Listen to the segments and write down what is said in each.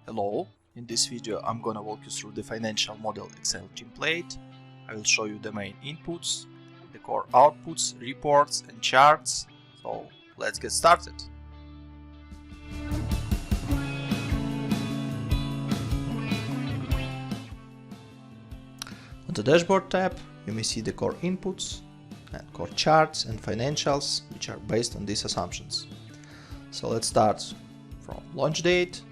Hello, in this video I'm gonna walk you through the financial model Excel template. I will show you the main inputs, the core outputs, reports and charts. So let's get started. On the dashboard tab you may see the core inputs and core charts and financials which are based on these assumptions. So let's start from launch date.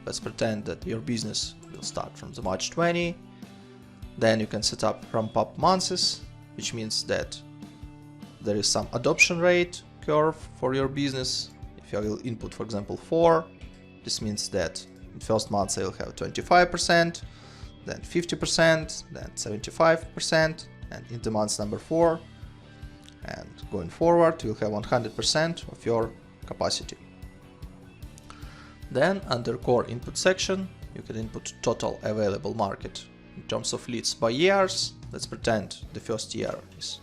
Let's pretend that your business will start from the March 20. Then you can set up ramp-up months, which means that there is some adoption rate curve for your business. If you will input, for example, 4, this means that in first month you'll have 25%, then 50%, then 75%, and in the month number 4, and going forward, you'll have 100% of your capacity. Then under core input section, you can input total available market in terms of leads by years. Let's pretend the first year is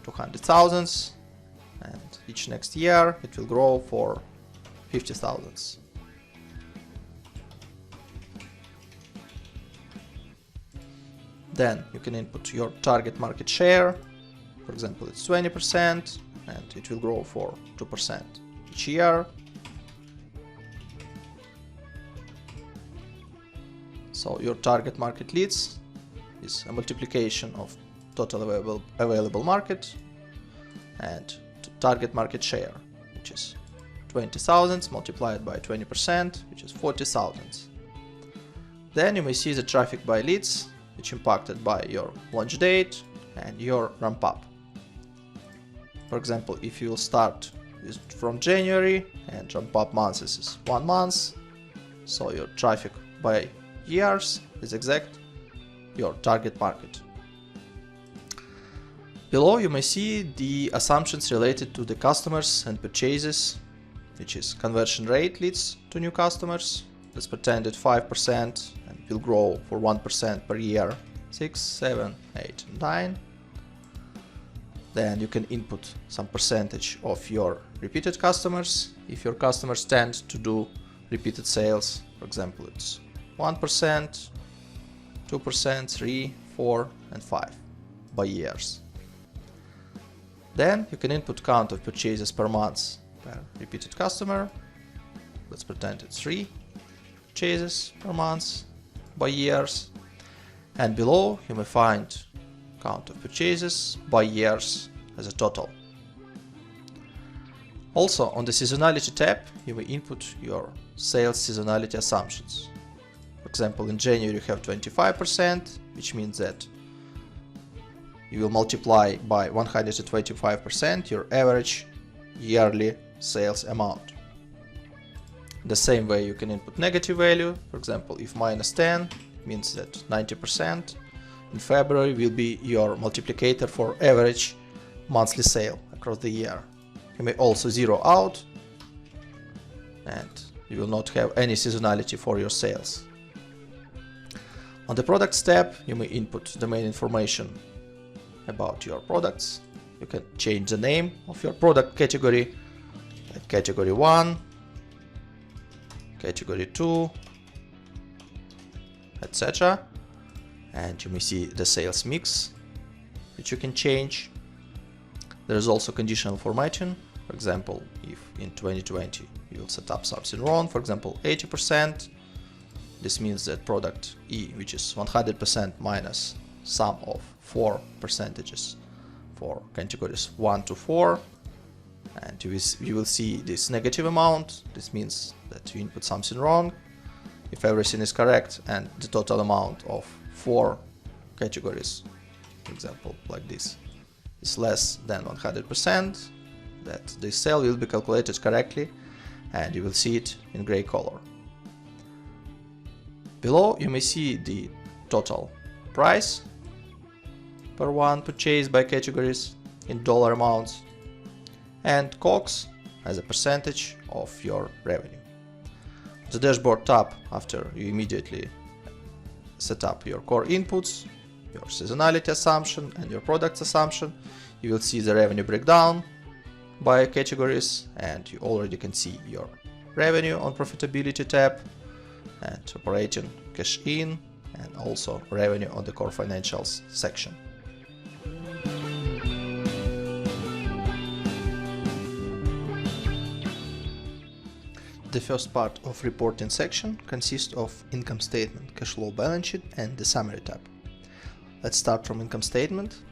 200,000 and each next year it will grow for 50,000. Then you can input your target market share. For example, it's 20% and it will grow for 2% each year. So your target market leads is a multiplication of total available market and target market share, which is 20,000 multiplied by 20%, which is 40,000. Then you may see the traffic by leads, which impacted by your launch date and your ramp up. For example, if you will start from January and ramp up months is 1 month, so your traffic by years is exact your target market. Below you may see the assumptions related to the customers and purchases, which is conversion rate leads to new customers. Let's pretend at 5% and will grow for 1% per year, 6, 7, 8, 9. Then you can input some percentage of your repeated customers. If your customers tend to do repeated sales, for example, it's 1%, 2%, 3, 4, and 5 by years. Then you can input count of purchases per month per repeated customer. Let's pretend it's 3 purchases per month by years. And below you may find count of purchases by years as a total. Also on the Seasonality tab you may input your sales seasonality assumptions. For example, in January you have 25%, which means that you will multiply by 125% your average yearly sales amount. The same way you can input negative value. For example, if -10 means that 90% in February will be your multiplicator for average monthly sale across the year. You may also zero out and you will not have any seasonality for your sales. On the Products tab, you may input the main information about your products. You can change the name of your product category, like category 1, category 2, etc. And you may see the sales mix, which you can change. There is also conditional formatting. For example, if in 2020 you will set up something wrong, for example, 80%, this means that product E, which is 100% minus sum of 4 percentages for categories 1 to 4, and you will see this negative amount. This means that you input something wrong. If everything is correct and the total amount of 4 categories, for example, like this, is less than 100%, that this cell will be calculated correctly and you will see it in gray color. Below you may see the total price per one purchase by categories in dollar amounts and COGS as a percentage of your revenue. The dashboard tab, after you immediately set up your core inputs, your seasonality assumption and your products assumption, you will see the revenue breakdown by categories and you already can see your revenue on profitability tab, and operating cash in, and also revenue on the core financials section. The first part of reporting section consists of income statement, cash flow, balance sheet, and the summary tab. Let's start from income statement.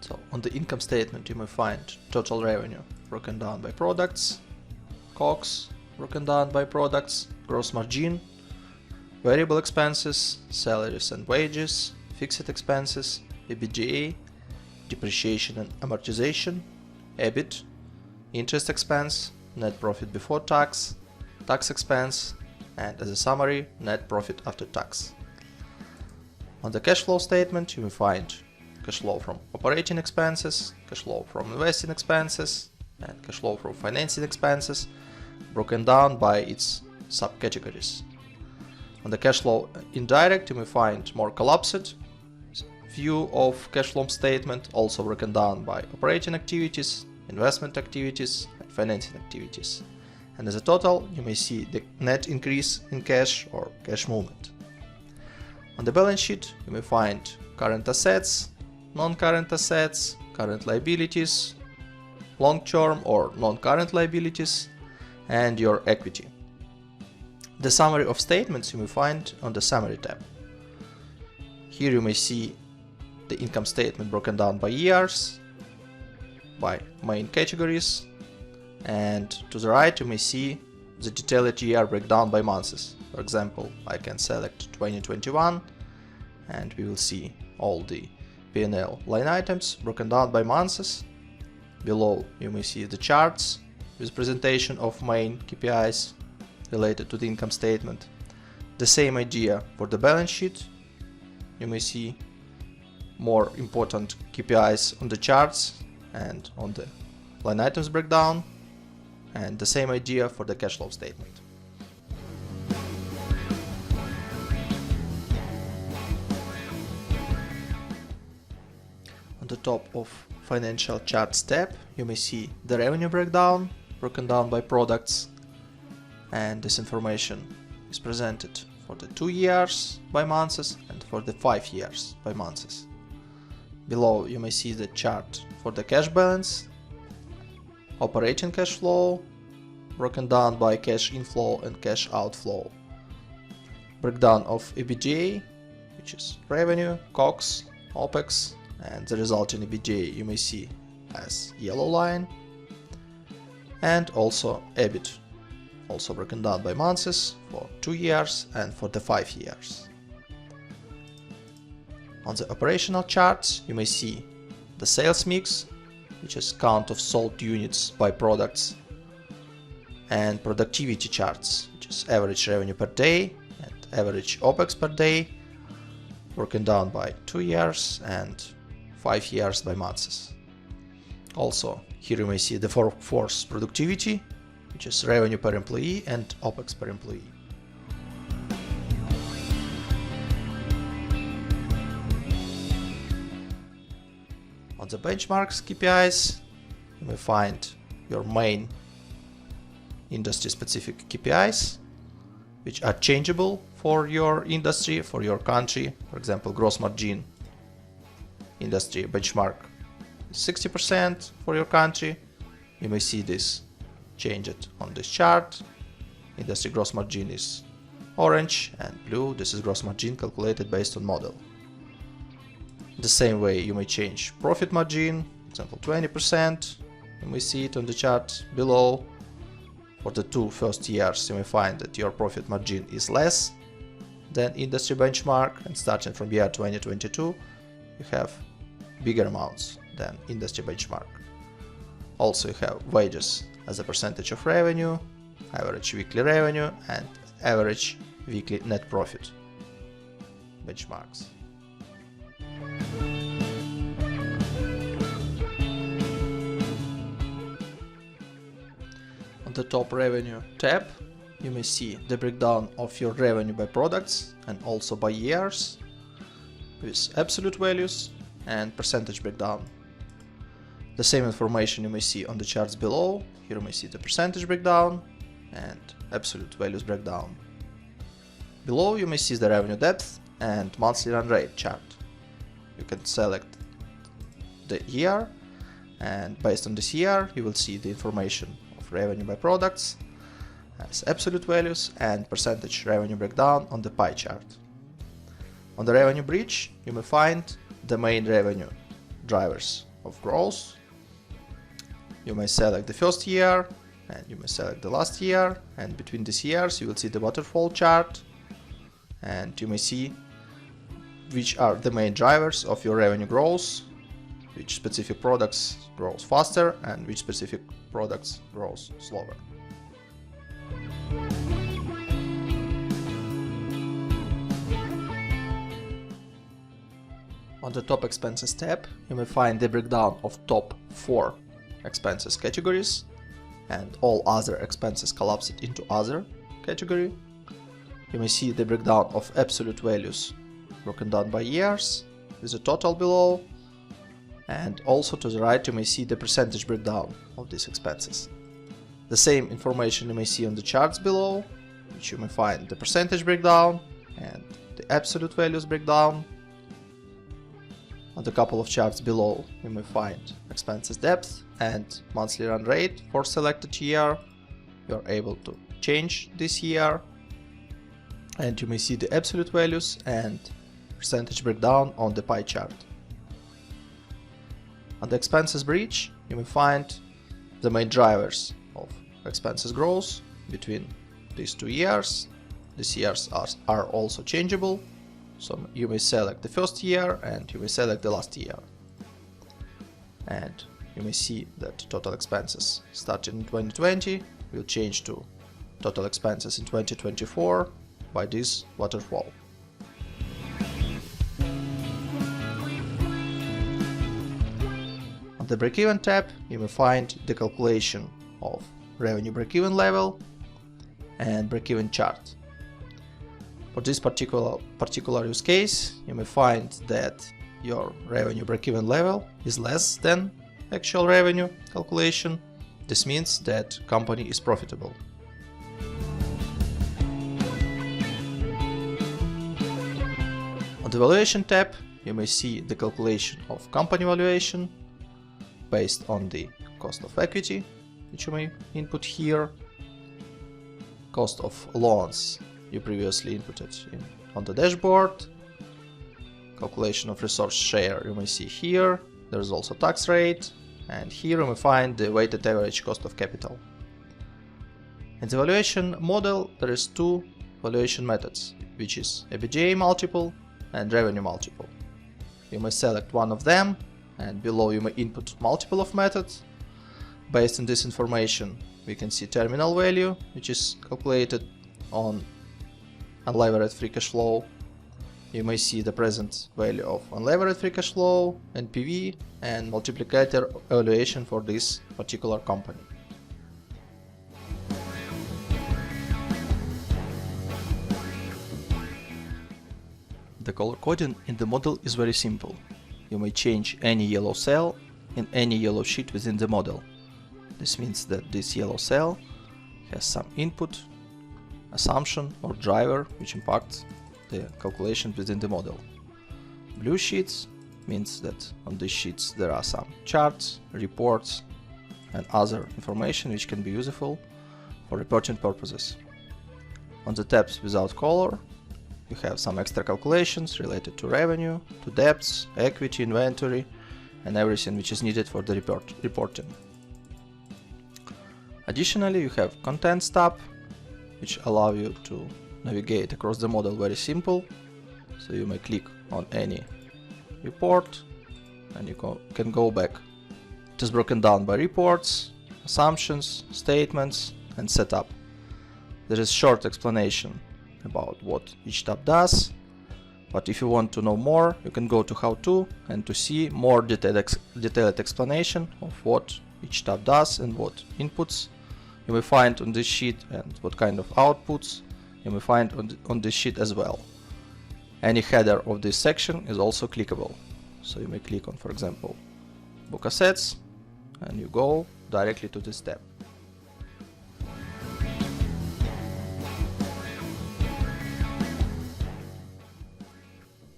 So on the income statement you may find total revenue broken down by products, COGS broken down by products, gross margin, variable expenses, salaries and wages, fixed expenses, EBITDA, depreciation and amortization, EBIT, interest expense, net profit before tax, tax expense, and as a summary, net profit after tax. On the cash flow statement you will find cash flow from operating expenses, cash flow from investing expenses, and cash flow from financing expenses, broken down by its subcategories. On the cash flow indirect you may find more collapsed view of cash flow statement, also broken down by operating activities, investment activities, and financing activities. And as a total, you may see the net increase in cash or cash movement. On the balance sheet, you may find current assets, non-current assets, current liabilities, long-term or non-current liabilities, and your equity. The summary of statements you may find on the summary tab. Here you may see the income statement broken down by years, by main categories, and to the right you may see the detailed year breakdown by months. For example, I can select 2021 and we will see all the P&L line items broken down by months. Below you may see the charts with presentation of main KPIs related to the income statement. The same idea for the balance sheet. You may see more important KPIs on the charts and on the line items breakdown. And the same idea for the cash flow statement. On the top of Financial Charts tab, you may see the revenue breakdown, broken down by products, and this information is presented for the 2 years by months and for the 5 years by months. Below you may see the chart for the cash balance, operating cash flow, broken down by cash inflow and cash outflow, breakdown of EBITDA, which is revenue, COGS, OPEX, and the resulting EBITDA you may see as yellow line, and also EBIT, also broken down by months for 2 years and for the 5 years. On the operational charts you may see the sales mix, which is count of sold units by products, and productivity charts, which is average revenue per day and average OPEX per day, broken down by 2 years and 5 years by months. Also, here you may see the workforce productivity, which is revenue per employee and OPEX per employee. On the benchmarks KPIs, you may find your main industry-specific KPIs, which are changeable for your industry, for your country. For example, gross margin industry benchmark is 60% for your country. You may see this changed on this chart. Industry gross margin is orange and blue. This is gross margin calculated based on model. The same way you may change profit margin, for example 20%. You may see it on the chart below. For the 2 first years you may find that your profit margin is less than industry benchmark, and starting from year 2022 you have bigger amounts than industry benchmark. Also you have wages as a percentage of revenue, average weekly revenue, and average weekly net profit benchmarks. On the top revenue tab, you may see the breakdown of your revenue by products and also by years, with absolute values and percentage breakdown. The same information you may see on the charts below. Here you may see the percentage breakdown and absolute values breakdown. Below you may see the revenue depth and monthly run rate chart. You can select the year, and based on this year you will see the information of revenue by products as absolute values and percentage revenue breakdown on the pie chart. On the revenue bridge you may find the main revenue drivers of growth. You may select the first year and you may select the last year, and between these years you will see the waterfall chart, and you may see which are the main drivers of your revenue growth, which specific products grows faster and which specific products grows slower. On the top expenses tab, you may find the breakdown of top 4 expenses categories, and all other expenses collapsed into other category. You may see the breakdown of absolute values broken down by years with a total below, and also to the right you may see the percentage breakdown of these expenses. The same information you may see on the charts below, which you may find the percentage breakdown and the absolute values breakdown. On the couple of charts below you may find expenses depth and monthly run rate for selected year. You are able to change this year, and you may see the absolute values and percentage breakdown on the pie chart. On the expenses bridge you may find the main drivers of expenses growth between these 2 years. These years are also changeable, so you may select the first year and you may select the last year. And you may see that total expenses starting in 2020 will change to total expenses in 2024 by this waterfall. On the break-even tab you may find the calculation of revenue break-even level and break-even chart. For this particular use case, you may find that your revenue break-even level is less than actual revenue calculation. This means that company is profitable. On the valuation tab, you may see the calculation of company valuation based on the cost of equity, which you may input here, cost of loans you previously inputted on the dashboard, calculation of resource share you may see here, there is also tax rate, and here you may find the weighted average cost of capital. In the valuation model there is 2 valuation methods, which is EBITDA multiple and revenue multiple. You may select one of them, and below you may input multiple of methods. Based on this information we can see terminal value, which is calculated on unlevered free cash flow. You may see the present value of unlevered free cash flow, NPV, and multiplicator evaluation for this particular company. The color coding in the model is very simple. You may change any yellow cell in any yellow sheet within the model. This means that this yellow cell has some input, assumption or driver which impacts the calculation within the model. Blue sheets means that on these sheets there are some charts, reports and other information which can be useful for reporting purposes. On the tabs without color you have some extra calculations related to revenue, to debts, equity, inventory and everything which is needed for the reporting. Additionally, you have Contents tab, which allow you to navigate across the model very simple. So you may click on any report and you can go back. It is broken down by reports, assumptions, statements and setup. There is short explanation about what each tab does, but if you want to know more, you can go to How To and to see more detailed explanation of what each tab does and what inputs you may find on this sheet and what kind of outputs you may find on this sheet as well. Any header of this section is also clickable, so you may click on, for example, Book Assets and you go directly to this tab.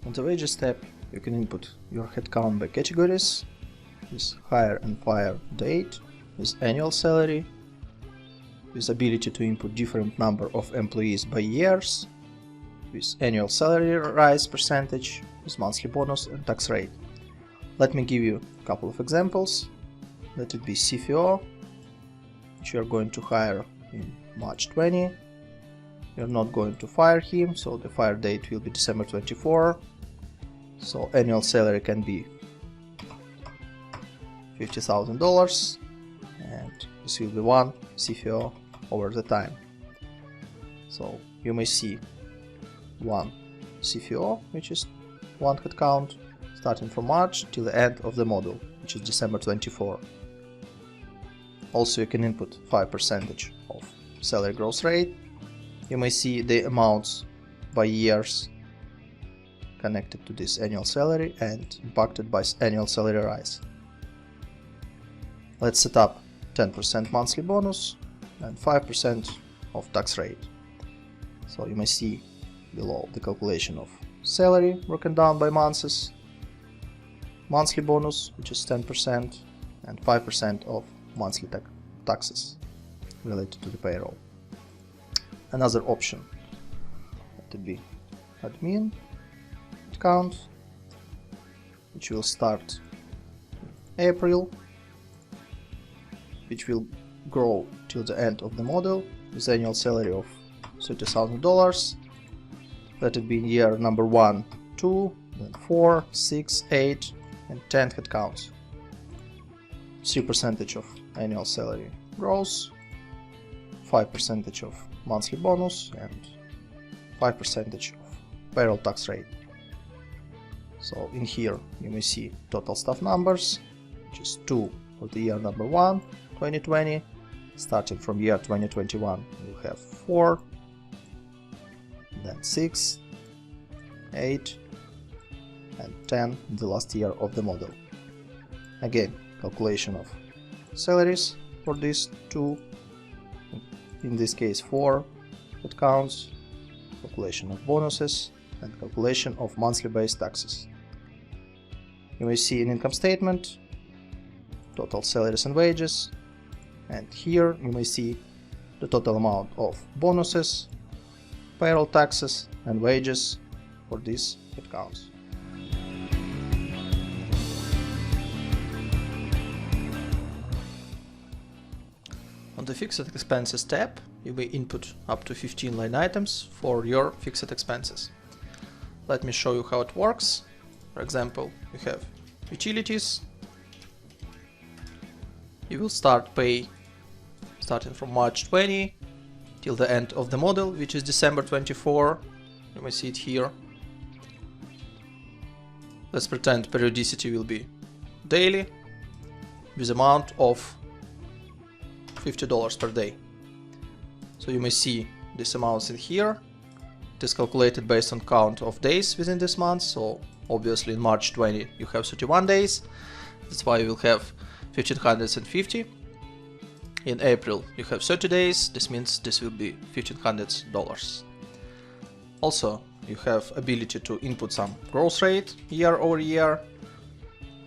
On the wages tab, you can input your headcount by categories, with hire and fire date, with annual salary, with ability to input different number of employees by years, with annual salary rise percentage, with monthly bonus and tax rate. Let me give you a couple of examples. Let it be CFO, which you are going to hire in March 20. You're not going to fire him, so the fire date will be December 24. So annual salary can be $50,000, and this will be one CFO over the time. So you may see one CFO, which is one headcount, starting from March till the end of the model, which is December 24. Also, you can input 5% of salary growth rate. You may see the amounts by years connected to this annual salary and impacted by annual salary rise. Let's set up 10% monthly bonus and 5% of tax rate. So you may see below the calculation of salary broken down by months, monthly bonus, which is 10%, and 5% of monthly taxes related to the payroll. Another option to be admin account, which will start in April, which will grow till the end of the model with annual salary of $30,000. Let it be in year number 1, 2, then 4, 6, 8, and 10 headcounts. 3% of annual salary growth, 5% of monthly bonus, and 5% of payroll tax rate. So in here you may see total staff numbers, which is 2 for the year number 1, 2020. Starting from year 2021, we'll have 4, then 6, 8, and 10 in the last year of the model. Again, calculation of salaries for these two, in this case 4 headcounts, calculation of bonuses, and calculation of monthly based taxes. You may see an income statement, total salaries and wages, and here you may see the total amount of bonuses, payroll taxes, and wages for these headcounts. On the Fixed Expenses tab, you may input up to 15 line items for your fixed expenses. Let me show you how it works. For example, you have utilities. You will start pay starting from March 20 till the end of the model, which is December 24. You may see it here. Let's pretend periodicity will be daily with amount of $50 per day. So you may see these amounts in here. It is calculated based on count of days within this month. So obviously in March 20 you have 31 days. That's why you will have 1550. In April you have 30 days. This means this will be $1500. Also, you have ability to input some growth rate year over year.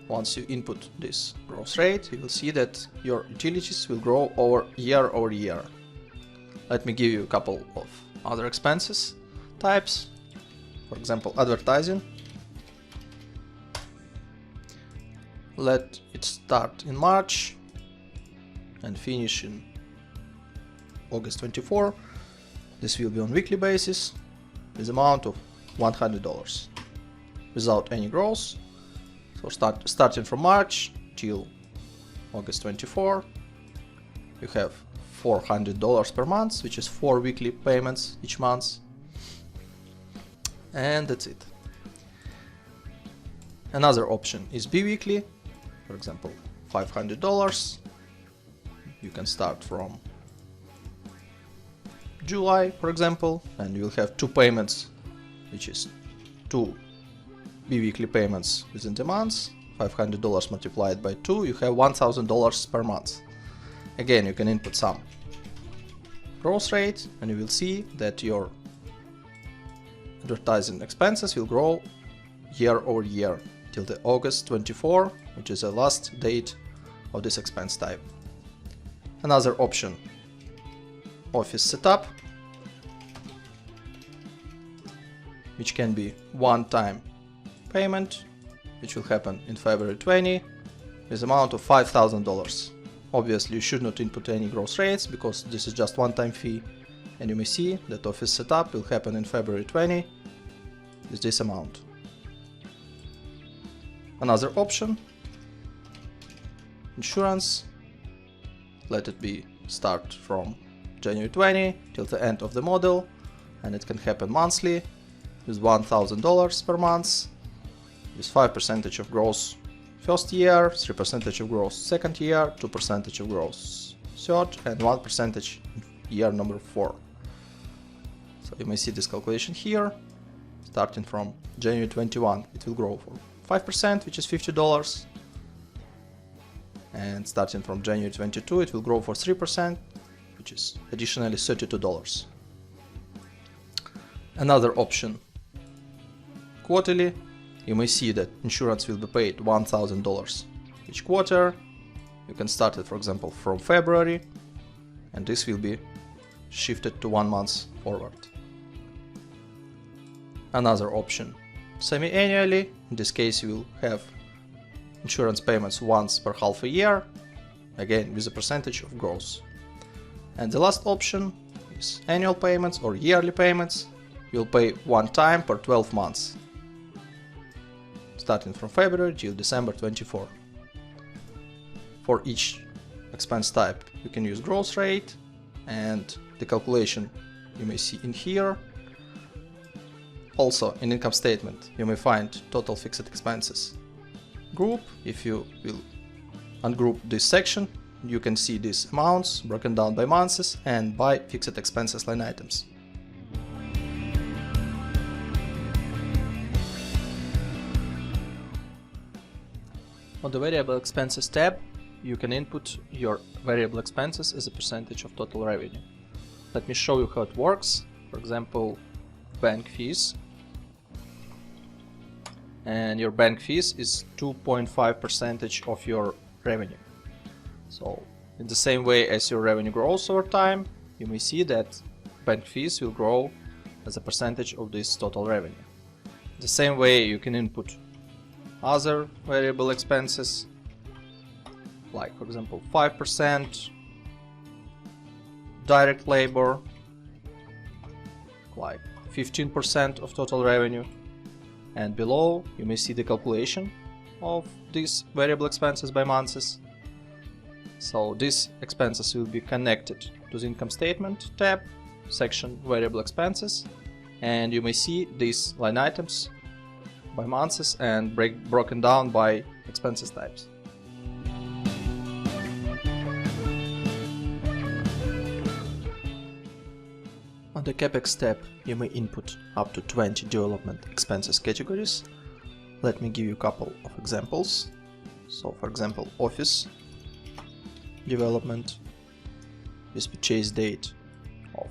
Once you input this growth rate, you will see that your utilities will grow year over year. Let me give you a couple of other expenses types. For example, advertising. Let it start in March and finish in August 24. This will be on weekly basis with amount of $100 without any growth. So starting from March till August 24, you have $400 per month, which is 4 weekly payments each month. And that's it. Another option is bi-weekly. For example, $500. You can start from July, for example, and you'll have 2 payments, which is 2 bi-weekly payments within the month. $500 multiplied by 2, you have $1,000 per month. Again, you can input some growth rate and you will see that your advertising expenses will grow year over year till the August 24, which is the last date of this expense type. Another option, office setup, which can be one-time payment, which will happen in February 20 with amount of $5,000. Obviously you should not input any gross rates because this is just one-time fee, and you may see that office setup will happen in February 20 with this amount. Another option, insurance, let it be start from January 20 till the end of the model, and it can happen monthly with $1,000 per month, with 5% of gross first year, 3% of gross second year, 2% of gross third, and 1% year number 4. So you may see this calculation here. Starting from January 21, it will grow for 5%, which is $50. And starting from January 22, it will grow for 3%, which is additionally $32. Another option, quarterly. You may see that insurance will be paid $1,000 each quarter. You can start it, for example, from February, and this will be shifted to 1 month forward. Another option, semi-annually. In this case, you will have insurance payments once per half a year, again with a percentage of gross. And the last option is annual payments or yearly payments. You'll pay one time per 12 months, starting from February till December 24. For each expense type, you can use gross rate, and the calculation you may see in here. Also, in income statement, you may find total fixed expenses group. If you will ungroup this section, you can see these amounts broken down by months and by fixed expenses line items. On the variable expenses tab, you can input your variable expenses as a percentage of total revenue. Let me show you how it works. For example, bank fees. And your bank fees is 2.5% of your revenue. So in the same way as your revenue grows over time, you may see that bank fees will grow as a percentage of this total revenue. The same way you can input other variable expenses, like for example 5% direct labor, like 15% of total revenue, and below you may see the calculation of these variable expenses by months. So these expenses will be connected to the income statement tab, section variable expenses, and you may see these line items by months and broken down by expenses types. On the CAPEX tab, you may input up to 20 development expenses categories. Let me give you a couple of examples. So for example, office development with purchase date of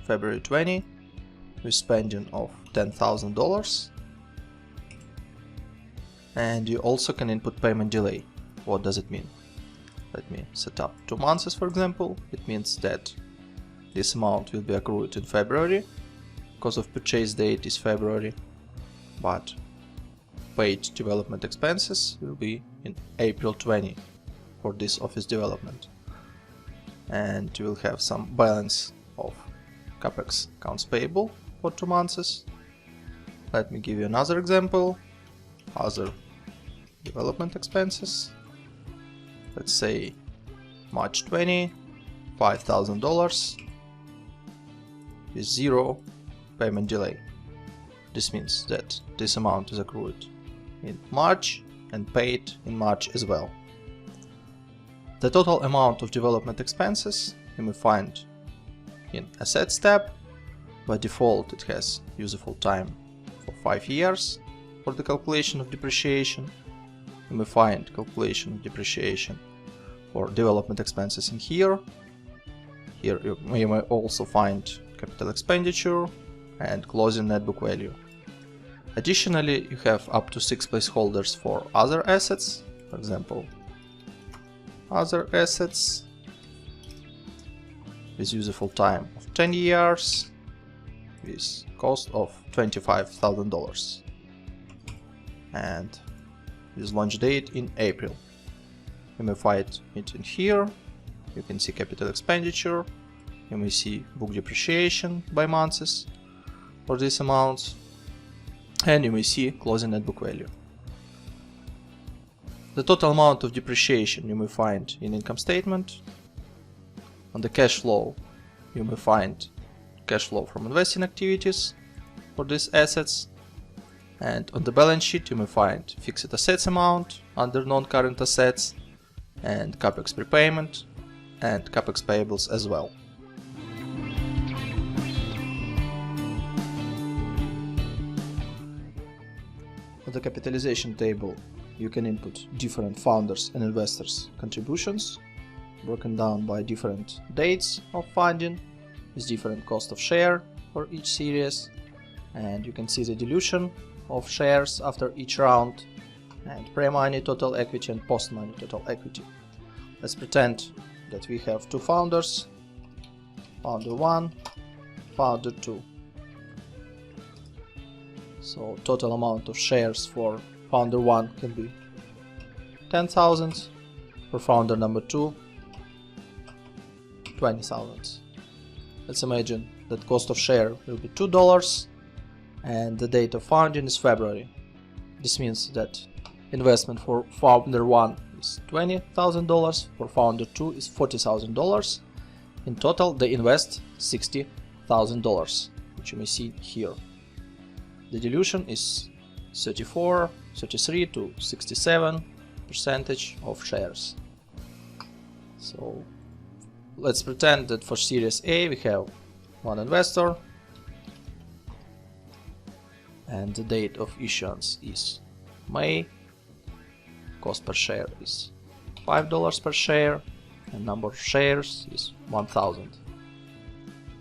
February 20 with spending of $10,000. And you also can input payment delay. What does it mean? Let me set up 2 months, for example. It means that this amount will be accrued in February because of purchase date is February, but paid development expenses will be in April 20 for this office development. And you will have some balance of CAPEX accounts payable for 2 months. Let me give you another example. Other development expenses. Let's say March 20, $5,000 with 0 payment delay. This means that this amount is accrued in March and paid in March as well. The total amount of development expenses you may find in Assets tab. By default, it has useful time for 5 years. For the calculation of depreciation, you may find calculation of depreciation for development expenses in here. Here you may also find capital expenditure and closing net book value. Additionally, you have up to 6 placeholders for other assets. For example, other assets with useful time of 10 years with cost of $25,000 and with launch date in April. You may find it in here. You can see capital expenditure. You may see book depreciation by months for these amounts, and you may see closing net book value. The total amount of depreciation you may find in income statement. On the cash flow, you may find cash flow from investing activities for these assets, and on the balance sheet you may find fixed assets amount under non-current assets and CAPEX prepayment and CAPEX payables as well. On the capitalization table, you can input different founders and investors' contributions, broken down by different dates of funding, with different cost of share for each series, and you can see the dilution of shares after each round, and pre-money total equity and post-money total equity. Let's pretend that we have two founders, founder 1, founder 2. So total amount of shares for founder 1 can be 10,000, for founder number 2 20,000. Let's imagine that cost of share will be $2 and the date of founding is February. This means that investment for founder 1 is $20,000, for founder 2 is $40,000. In total they invest $60,000, which you may see here. The dilution is 33 to 67% of shares. So let's pretend that for Series A we have one investor and the date of issuance is May. Cost per share is $5 per share and number of shares is 1,000.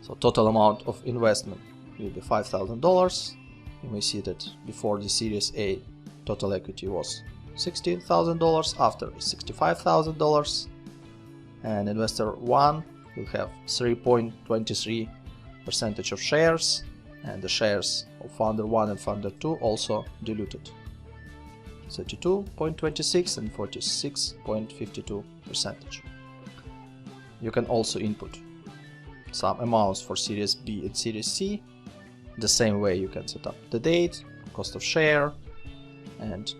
So total amount of investment will be $5,000. You may see that before the Series A total equity was $60,000, after is $65,000, and investor 1 will have 3.23% of shares, and the shares of founder 1 and founder 2 also diluted, 32.26 and 46.52%. You can also input some amounts for Series B and Series C. The same way you can set up the date, cost of share, and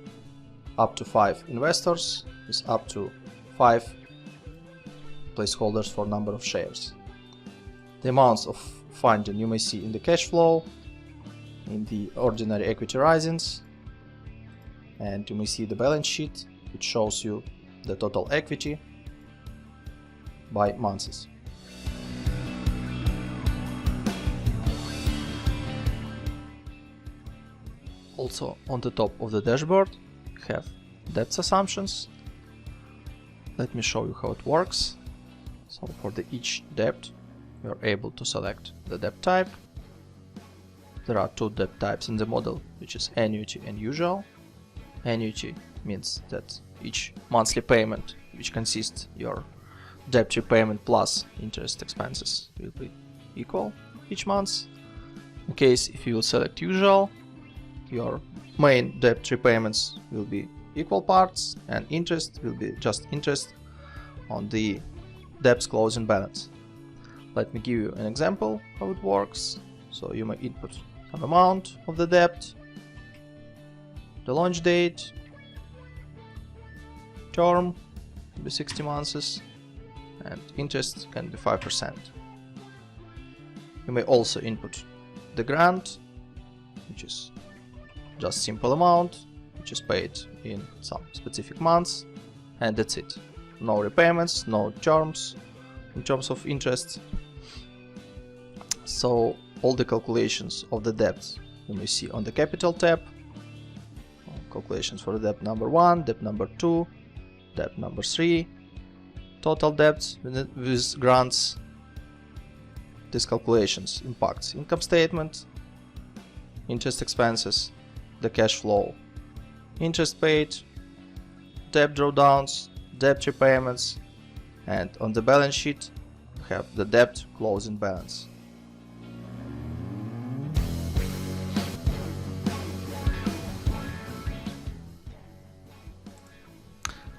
up to 5 investors is up to 5 placeholders for number of shares. The amounts of funding you may see in the cash flow, in the ordinary equity risings, and you may see the balance sheet, which shows you the total equity by months. Also on the top of the dashboard you have debt assumptions. Let me show you how it works. So for each debt you are able to select the debt type. There are two debt types in the model, which is annuity and usual. Annuity means that each monthly payment, which consists your debt repayment plus interest expenses, will be equal each month. In case if you will select usual, your main debt repayments will be equal parts and interest will be just interest on the debt's closing balance. Let me give you an example how it works. So you may input some amount of the debt, the launch date, term will be 60 months, and interest can be 5%. You may also input the grant, which is just simple amount, which is paid in some specific months, and that's it. No repayments, no terms in terms of interest. So all the calculations of the debt you may see on the Capital tab. Calculations for debt number 1, debt number 2, debt number 3, total debts with grants. These calculations impacts income statement, interest expenses, the cash flow, interest paid, debt drawdowns, debt repayments, and on the balance sheet you have the debt closing balance.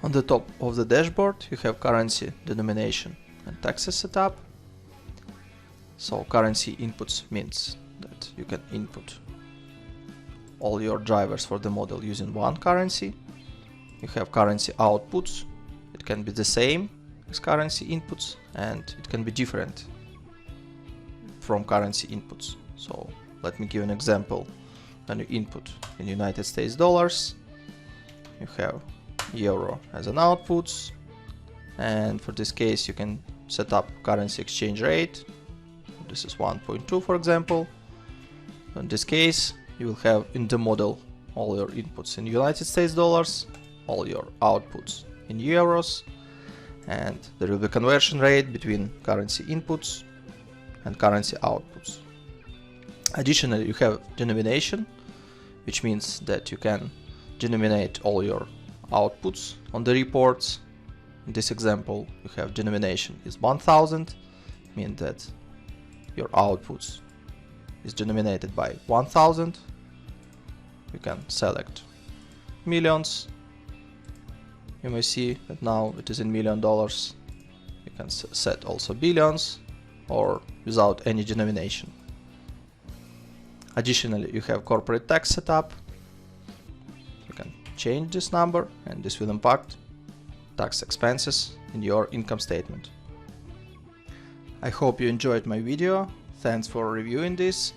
On the top of the dashboard you have currency, denomination and taxes setup. So currency inputs means that you can input all your drivers for the model using one currency. You have currency outputs. It can be the same as currency inputs and it can be different from currency inputs. So let me give an example. When you input in United States dollars, you have euro as an output, and for this case you can set up currency exchange rate. This is 1.2 for example. In this case you will have in the model all your inputs in United States dollars, all your outputs in euros, and there will be conversion rate between currency inputs and currency outputs. Additionally, you have denomination, which means that you can denominate all your outputs on the reports. In this example, you have denomination is 1000, means that your outputs is denominated by 1000. You can select millions. You may see that now it is in $1 million. You can set also billions or without any denomination. Additionally, you have corporate tax setup. You can change this number and this will impact tax expenses in your income statement. I hope you enjoyed my video. Thanks for reviewing this.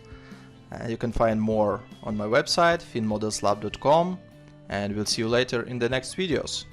You can find more on my website finmodelslab.com, and we'll see you later in the next videos.